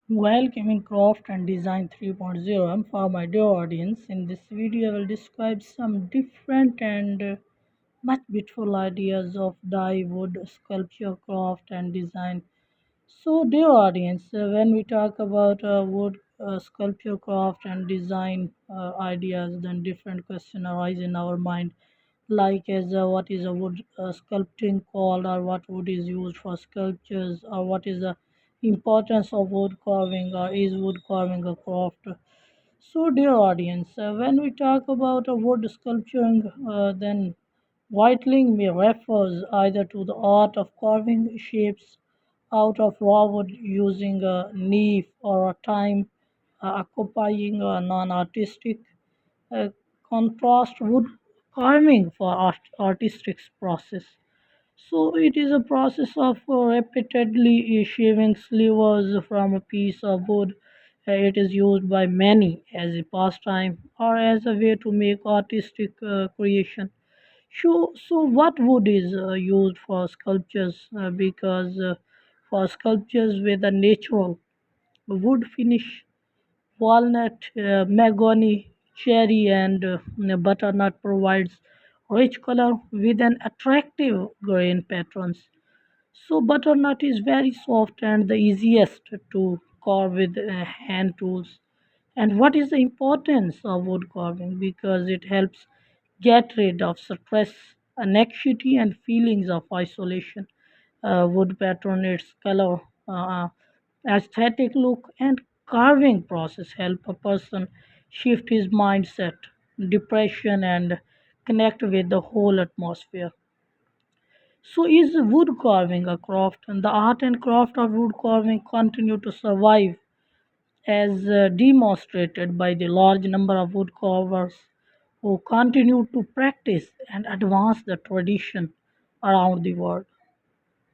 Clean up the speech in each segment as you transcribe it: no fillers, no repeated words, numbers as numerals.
Welcome in Craft and Design 3.0. And for my dear audience. In this video, I will describe some different and much beautiful ideas of dye, wood, sculpture, craft, and design. So, dear audience, when we talk about wood, sculpture, craft, and design ideas, then different questions arise in our mind, like as what is a wood sculpting called, or what wood is used for sculptures, or what is the importance of wood carving, or is wood carving a craft. So, dear audience, when we talk about a wood sculpturing, then whitening may refers either to the art of carving shapes out of raw wood using a knife or a time occupying a non-artistic uh, contrast wood carving for artistic process. So it is a process of repeatedly shaving slivers from a piece of wood. It is used by many as a pastime or as a way to make artistic creation. So what wood is used for sculptures? Because for sculptures with a natural wood finish, walnut, mahogany, cherry, and butternut provides rich color with an attractive grain patterns. So butternut is very soft and the easiest to carve with hand tools. And what is the importance of wood carving? Because it helps get rid of stress, anxiety, and feelings of isolation. Wood pattern, its color, aesthetic look, and carving process help a person shift his mindset, depression, and connect with the whole atmosphere. So, is wood carving a craft? And the art and craft of wood carving continue to survive as demonstrated by the large number of wood carvers who continue to practice and advance the tradition around the world.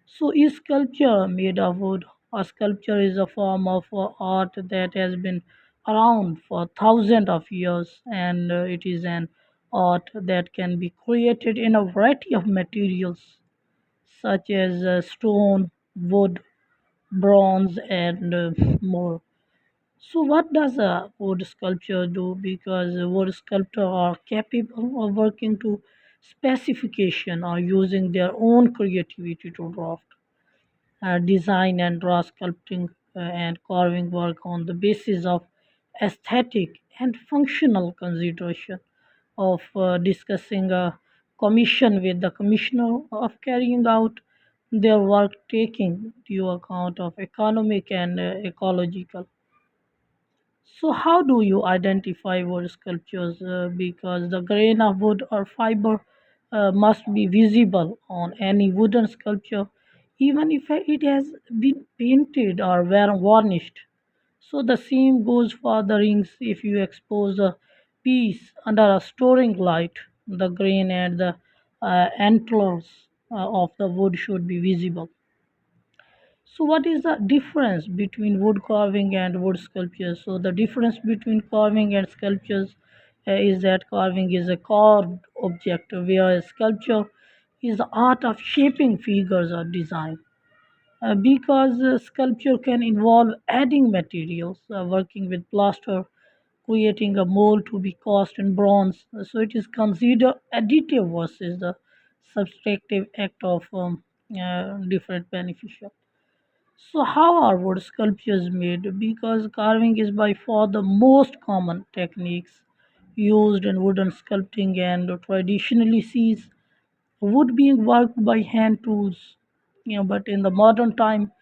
So, is sculpture made of wood? A sculpture is a form of art that has been around for thousands of years, and it is an art that can be created in a variety of materials such as stone, wood, bronze, and more. So, what does a wood sculpture do? Because wood sculptors are capable of working to specification or using their own creativity to draft, design, and draw sculpting and carving work on the basis of aesthetic and functional consideration of discussing a commission with the commissioner of carrying out their work taking due account of economic and ecological. So, how do you identify wood sculptures? Because the grain of wood or fiber must be visible on any wooden sculpture, even if it has been painted or varnished. So, the same goes for the rings. If you expose a piece under a storing light, the grain and the antlers of the wood should be visible. So, what is the difference between wood carving and wood sculpture? So, the difference between carving and sculptures is that carving is a carved object, whereas sculpture is the art of shaping figures or design. Because sculpture can involve adding materials, working with plaster, creating a mold to be cast in bronze. So, it is considered additive versus the subtractive act of different beneficial. So, how are wood sculptures made? Because carving is by far the most common techniques used in wooden sculpting and traditionally sees wood being worked by hand tools. But in the modern time,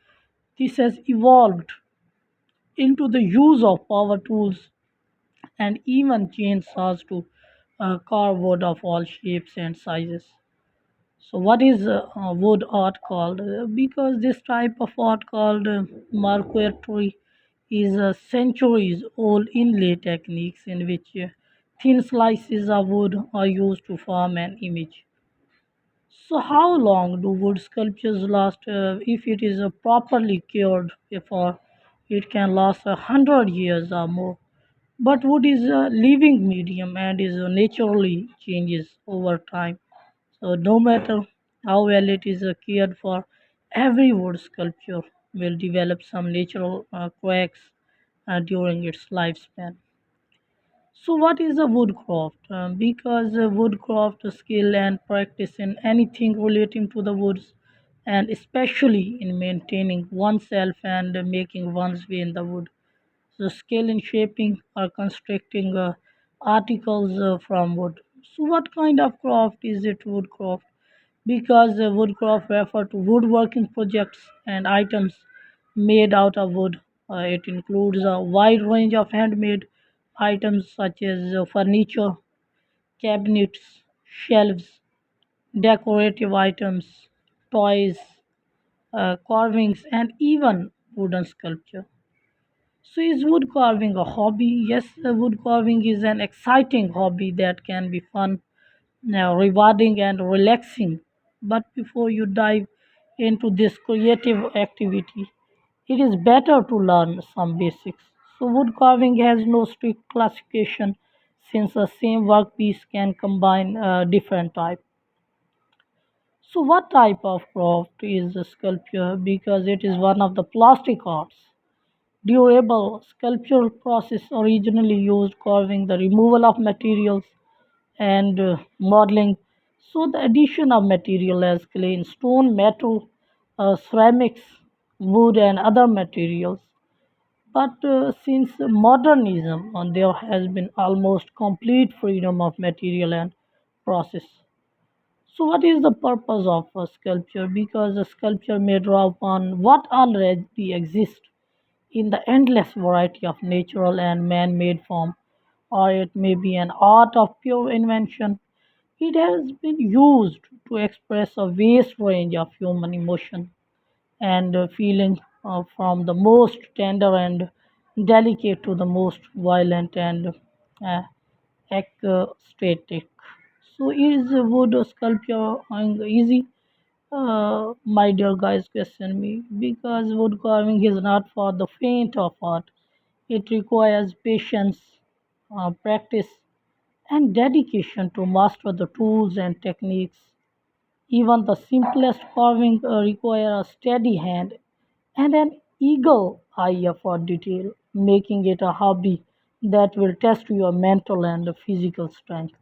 this has evolved into the use of power tools and even chainsaws to carve wood of all shapes and sizes. So, what is wood art called? Because this type of art called marquetry is centuries old inlay techniques in which thin slices of wood are used to form an image. So, how long do wood sculptures last if it is properly cured? For it can last 100 years or more. But wood is a living medium and is naturally changes over time. So no matter how well it is cared for, every wood sculpture will develop some natural cracks during its lifespan. So, what is a woodcraft? Because woodcraft skill and practice in anything relating to the woods, and especially in maintaining oneself and making one's way in the wood. So, skill in shaping or constructing articles from wood. So, what kind of craft is it? Woodcraft, because woodcraft refer to woodworking projects and items made out of wood. It includes a wide range of handmade items such as furniture, cabinets, shelves, decorative items, toys, carvings, and even wooden sculpture. So, is wood carving a hobby? Yes, wood carving is an exciting hobby that can be fun, rewarding, and relaxing. But before you dive into this creative activity, it is better to learn some basics. So, wood carving has no strict classification since the same workpiece can combine different types. So, what type of craft is a sculpture? Because it is one of the plastic arts. Durable sculptural process originally used carving, the removal of materials, and modeling. So the addition of material as clay, stone, metal, ceramics, wood, and other materials. But since modernism, there has been almost complete freedom of material and process. So, what is the purpose of a sculpture? Because a sculpture may draw upon what already exists in the endless variety of natural and man made form, or it may be an art of pure invention. It has been used to express a vast range of human emotion and feeling, from the most tender and delicate to the most violent and uh, ecstatic. So, is wood sculpture easy? My dear guys, question me, because wood carving is not for the faint of heart. It requires patience, practice, and dedication to master the tools and techniques. Even the simplest carving requires a steady hand and an eagle eye for detail, making it a hobby that will test your mental and physical strength.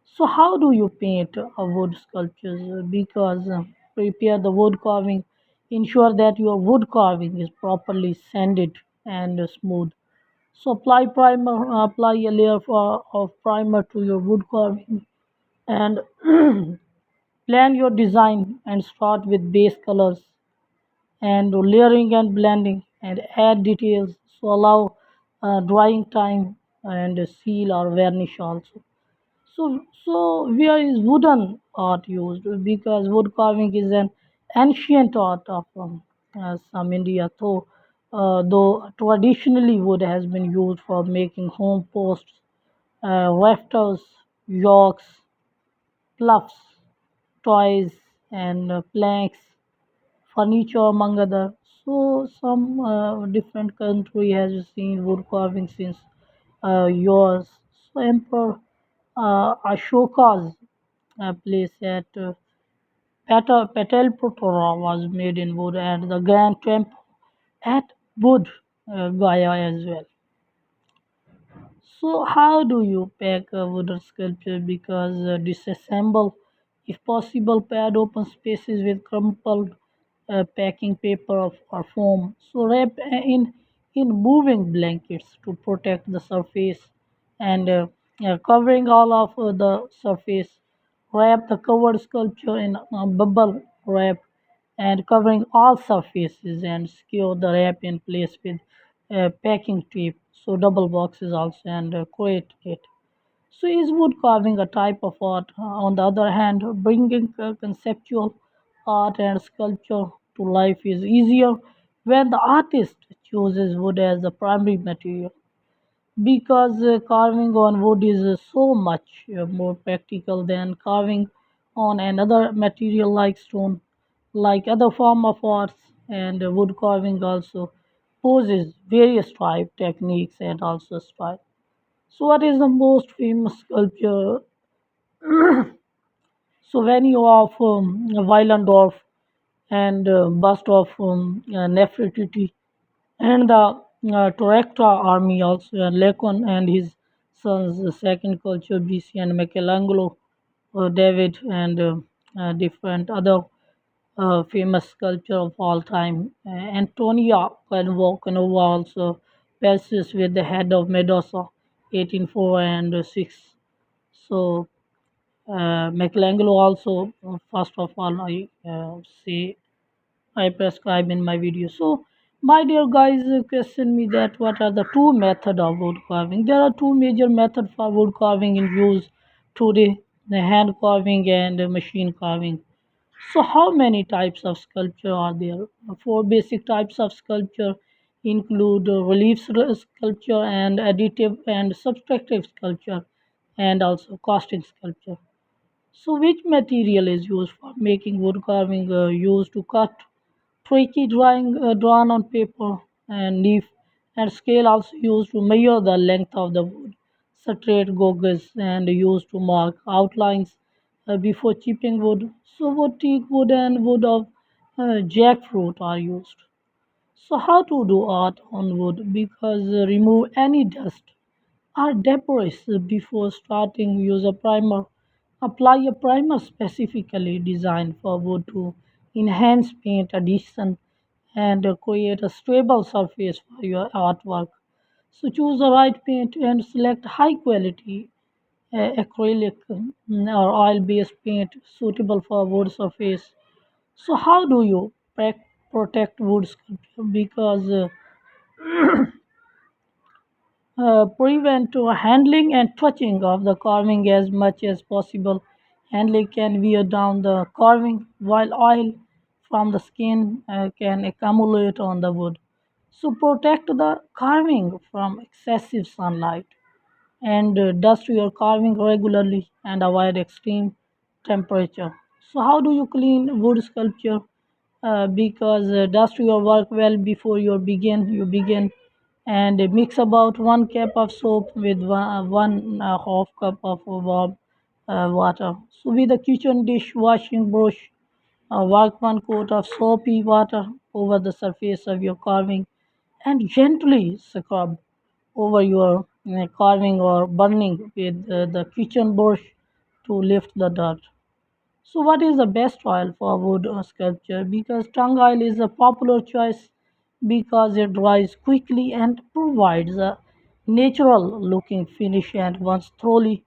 So, how do you paint a wood sculptures? Because prepare the wood carving, ensure that your wood carving is properly sanded and smooth. So, apply a layer of primer to your wood carving, and plan your design and start with base colors and layering and blending and add details. So, allow drying time and seal or varnish also. So where is wooden art used? Because wood carving is an ancient art of some India. Though traditionally wood has been used for making home posts, rafters, yokes, fluffs, toys, and planks, furniture, among other. So some different country has seen wood carving since yours. So Emperor Ashoka's place at Patalpura was made in wood, and the Grand Temple at Wood Gaya as well. So, how do you pack a wooden sculpture? Because disassemble, if possible, pad open spaces with crumpled packing paper or foam. So, wrap in moving blankets to protect the surface and covering all of the surface. Wrap the covered sculpture in bubble wrap and covering all surfaces and secure the wrap in place with packing tape. So double boxes also and create it. So is wood carving a type of art? On the other hand, bringing conceptual art and sculpture to life is easier when the artist chooses wood as the primary material, because carving on wood is so much more practical than carving on another material like stone, like other form of arts. And wood carving also poses various type techniques and also style. So what is the most famous sculpture? So venue of Weilendorf and bust of Nefertiti, and the Torecta army also, Lacon and his sons, the second culture BC, and Michelangelo, David, and different other famous sculpture of all time. Antonia Canova also passes with the head of Medusa, 1804 and 6. So Michelangelo also, first of all, I say I prescribe in my video. So, my dear guys, question me that what are the two method of wood carving? There are two major methods for wood carving in use today: the hand carving and the machine carving. So, how many types of sculpture are there? Four basic types of sculpture include relief sculpture and additive and subtractive sculpture, and also casting sculpture. So, which material is used for making wood carving? Used to cut tricky drawing drawn on paper and leaf, and scale also used to measure the length of the wood. Straight gauges and used to mark outlines before chipping wood. So, wood teak wood and wood of jackfruit are used. So, how to do art on wood? Because remove any dust or debris before starting. Use a primer. Apply a primer specifically designed for wood to enhance paint adhesion and create a stable surface for your artwork. So choose the right paint and select high quality acrylic or oil based paint suitable for wood surface. So how do you protect wood sculpture? Because prevent handling and touching of the carving as much as possible. Handling can wear down the carving, while oil from the skin can accumulate on the wood. So protect the carving from excessive sunlight and dust your carving regularly and avoid extreme temperature. So, how do you clean wood sculpture? Because dust your work well before you begin and mix about 1 cup of soap with one half cup of warm water. So, with a kitchen dish washing brush, work 1 quart of soapy water over the surface of your carving and gently scrub over your carving or burning with the kitchen brush to lift the dirt. So, what is the best oil for wood sculpture? Because tung oil is a popular choice because it dries quickly and provides a natural looking finish and once thoroughly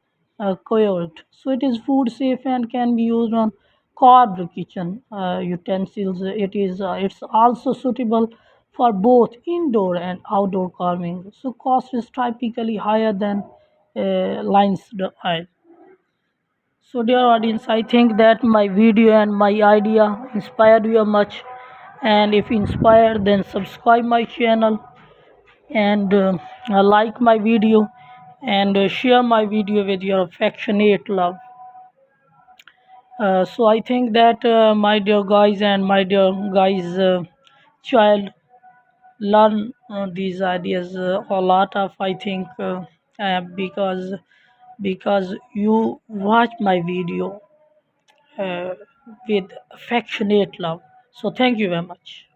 cured. So, it is food safe and can be used on carved kitchen utensils. It's also suitable for both indoor and outdoor carving. So, cost is typically higher than linseed oil. So, dear audience, I think that my video and my idea inspired you much. And if inspired, then subscribe my channel and like my video and share my video with your affectionate love. So, I think that my dear guys and my dear guys, child learn these ideas a lot of. I think because you watch my video uh, with affectionate love. So thank you very much.